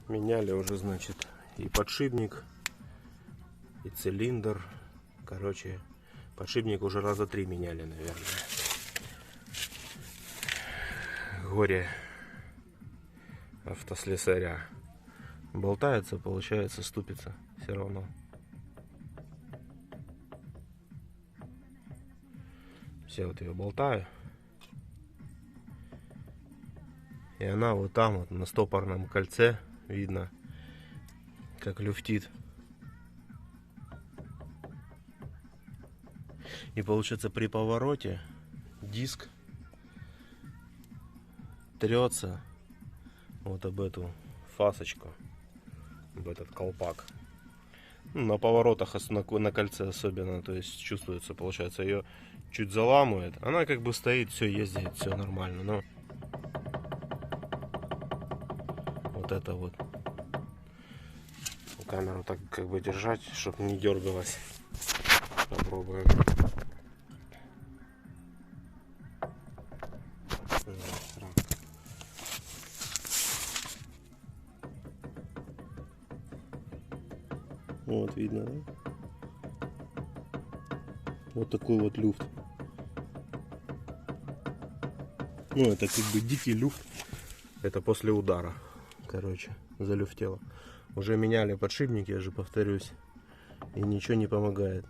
Меняли уже, значит, и подшипник, и цилиндр. Короче, подшипник уже раза 3 меняли, наверное. Горе автослесаря. Болтается, получается, ступица все равно. Все, вот ее болтаю. И она вот там вот на стопорном кольце видно, как люфтит. И получается, при повороте диск трется вот об эту фасочку, об этот колпак. На поворотах, на кольце особенно, то есть чувствуется, получается, ее чуть заламывает. Она как бы стоит, все ездит, все нормально, но вот это вот камеру так как бы держать, чтобы не дергалась. Попробуем. Вот видно, да? Вот такой вот люфт. Ну, это как бы дикий люфт. Это после удара. Короче, залюфтело. Уже меняли подшипники, я же повторюсь. И ничего не помогает.